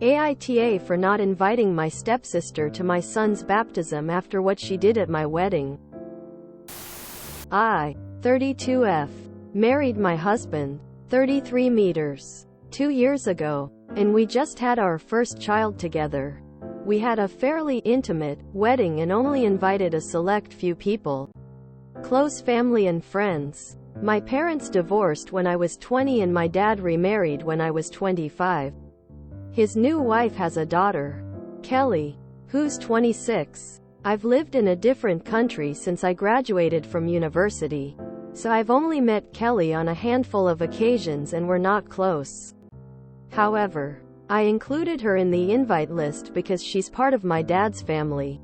AITA for not inviting my stepsister to my son's baptism after what she did at my wedding. I, 32F, married my husband, 33 meters, 2 years ago, and we just had our first child together. We had a fairly intimate wedding and only invited a select few people. Close family and friends. My parents divorced when I was 20 and my dad remarried when I was 25. His new wife has a daughter, Kelly, who's 26. I've lived in a different country since I graduated from university, so I've only met Kelly on a handful of occasions and we're not close. However, I included her in the invite list because she's part of my dad's family.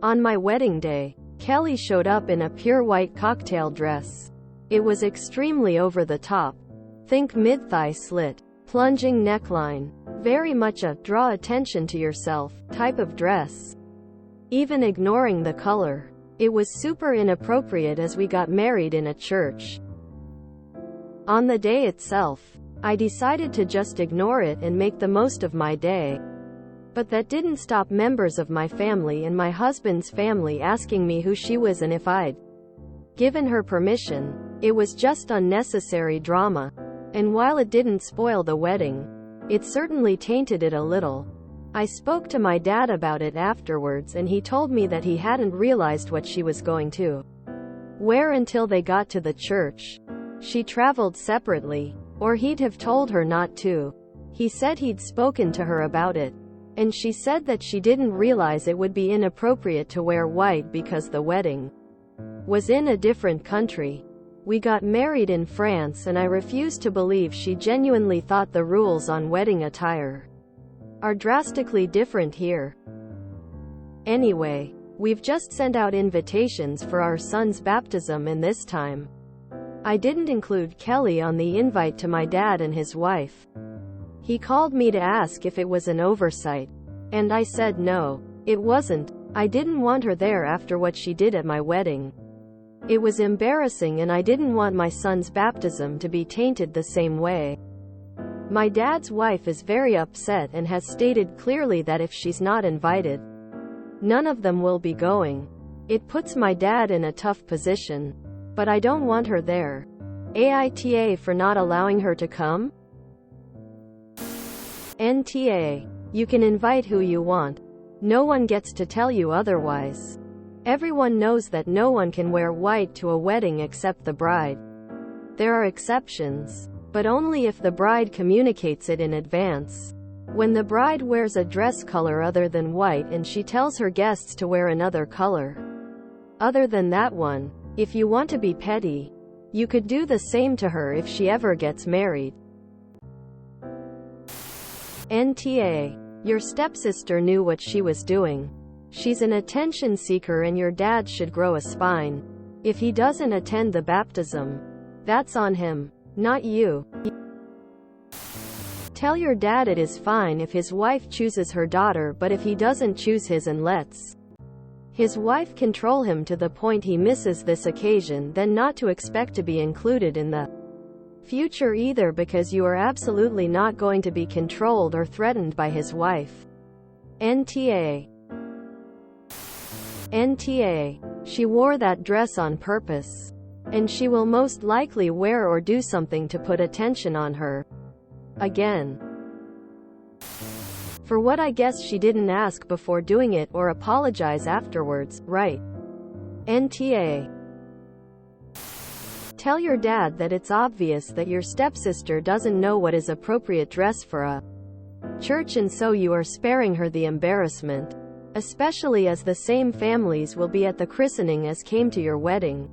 On my wedding day, Kelly showed up in a pure white cocktail dress. It was extremely over the top. Think mid-thigh slit, plunging neckline. Very much a draw attention to yourself type of dress. Even ignoring the color. It was super inappropriate as we got married in a church. On the day itself, I decided to just ignore it and make the most of my day. But that didn't stop members of my family and my husband's family asking me who she was and if I'd given her permission. It was just unnecessary drama. And while it didn't spoil the wedding, it certainly tainted it a little. I spoke to my dad about it afterwards and he told me that he hadn't realized what she was going to wear until they got to the church. She traveled separately, or he'd have told her not to. He said he'd spoken to her about it, and she said that she didn't realize it would be inappropriate to wear white because the wedding was in a different country. We got married in France and I refuse to believe she genuinely thought the rules on wedding attire are drastically different here. Anyway, we've just sent out invitations for our son's baptism and this time I didn't include Kelly on the invite to my dad and his wife. He called me to ask if it was an oversight, and I said no, it wasn't. I didn't want her there after what she did at my wedding. It was embarrassing and I didn't want my son's baptism to be tainted the same way. My dad's wife is very upset and has stated clearly that if she's not invited, none of them will be going. It puts my dad in a tough position, but I don't want her there. AITA for not allowing her to come? NTA. You can invite who you want. No one gets to tell you otherwise. Everyone knows that no one can wear white to a wedding except the bride. There are exceptions, but only if the bride communicates it in advance. When the bride wears a dress color other than white and she tells her guests to wear another color other than that one, if you want to be petty, you could do the same to her if she ever gets married. NTA. Your stepsister knew what she was doing. She's an attention seeker and your dad should grow a spine. If he doesn't attend the baptism, that's on him, not you. Tell your dad it is fine if his wife chooses her daughter, but if he doesn't choose his and lets his wife control him to the point he misses this occasion, then not to expect to be included in the future either, because you are absolutely not going to be controlled or threatened by his wife. NTA. NTA. She wore that dress on purpose. And she will most likely wear or do something to put attention on her. Again. For what I guess she didn't ask before doing it or apologize afterwards, right? NTA. Tell your dad that it's obvious that your stepsister doesn't know what is appropriate dress for a church, and so you are sparing her the embarrassment. Especially as the same families will be at the christening as came to your wedding.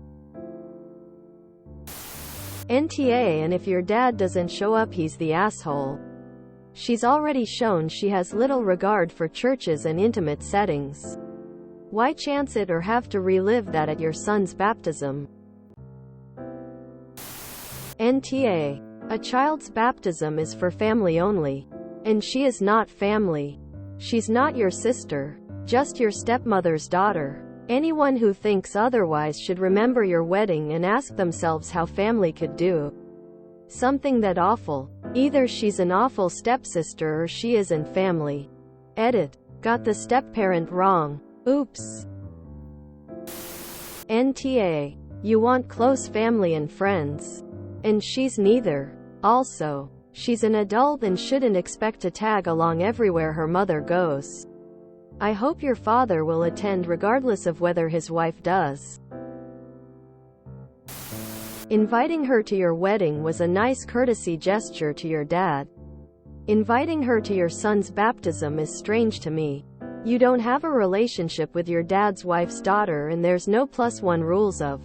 NTA. And if your dad doesn't show up, he's the asshole. She's already shown she has little regard for churches and intimate settings. Why chance it or have to relive that at your son's baptism? NTA. A child's baptism is for family only. And she is not family. She's not your sister. Just your stepmother's daughter. Anyone who thinks otherwise should remember your wedding and ask themselves how family could do something that awful. Either she's an awful stepsister or she isn't family. Edit. Got the step-parent wrong. Oops. NTA. You want close family and friends. And she's neither. Also, she's an adult and shouldn't expect to tag along everywhere her mother goes. I hope your father will attend regardless of whether his wife does. Inviting her to your wedding was a nice courtesy gesture to your dad. Inviting her to your son's baptism is strange to me. You don't have a relationship with your dad's wife's daughter and there's no +1 rules of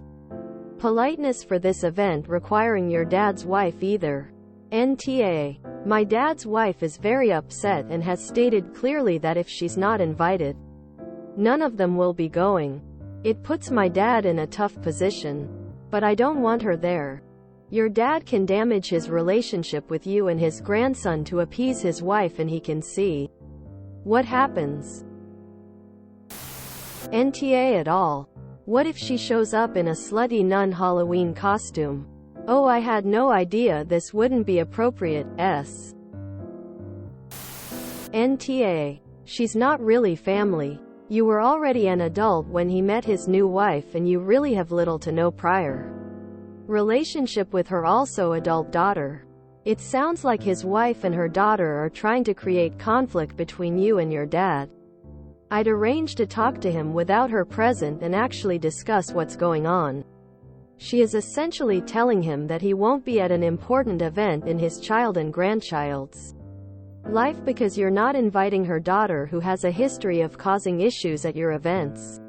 politeness for this event requiring your dad's wife either. NTA. My dad's wife is very upset and has stated clearly that if she's not invited, none of them will be going. It puts my dad in a tough position. But I don't want her there. Your dad can damage his relationship with you and his grandson to appease his wife and he can see what happens. NTA at all. What if she shows up in a slutty nun Halloween costume? Oh, I had no idea this wouldn't be appropriate. NTA. She's not really family. You were already an adult when he met his new wife and you really have little to no prior relationship with her also adult daughter. It sounds like his wife and her daughter are trying to create conflict between you and your dad. I'd arrange to talk to him without her present and actually discuss what's going on. She is essentially telling him that he won't be at an important event in his child and grandchild's life because you're not inviting her daughter who has a history of causing issues at your events.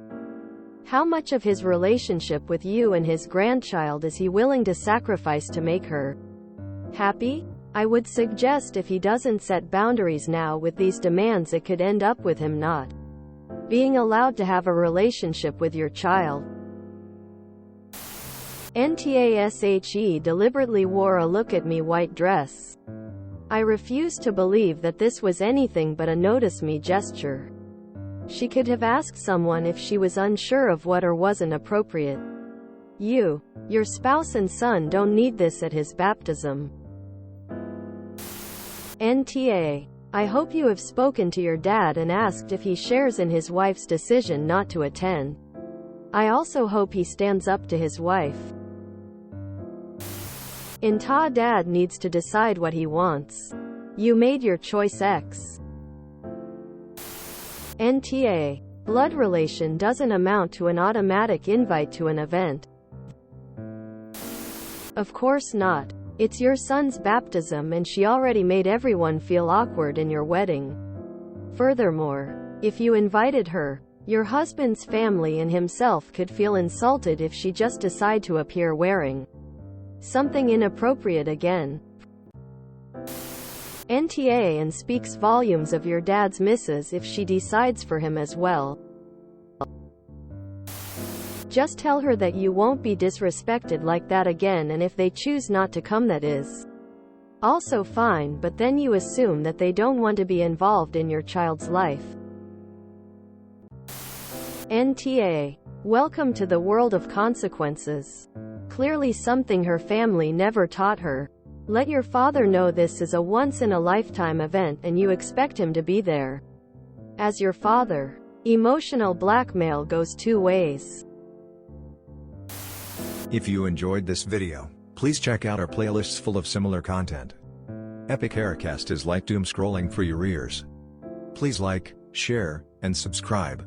How much of his relationship with you and his grandchild is he willing to sacrifice to make her happy? I would suggest if he doesn't set boundaries now with these demands, it could end up with him not being allowed to have a relationship with your child. NTASHE deliberately wore a look-at-me white dress. I refuse to believe that this was anything but a notice me gesture. She could have asked someone if she was unsure of what or wasn't appropriate. You, your spouse and son don't need this at his baptism. NTA. I hope you have spoken to your dad and asked if he shares in his wife's decision not to attend. I also hope he stands up to his wife. NTA. Dad needs to decide what he wants. You made your choice. NTA. Blood relation doesn't amount to an automatic invite to an event. Of course not. It's your son's baptism and she already made everyone feel awkward in your wedding. Furthermore, if you invited her, your husband's family and himself could feel insulted if she just decide to appear wearing something inappropriate again. NTA. And speaks volumes of your dad's misses if she decides for him as well. Just tell her that you won't be disrespected like that again, and if they choose not to come, that is also fine, but then you assume that they don't want to be involved in your child's life. NTA. Welcome to the world of consequences. Clearly something her family never taught her. Let your father know this is a once-in-a-lifetime event and you expect him to be there. As your father, emotional blackmail goes two ways. If you enjoyed this video, please check out our playlists full of similar content. Epic Haircast is like doom scrolling for your ears. Please like, share, and subscribe.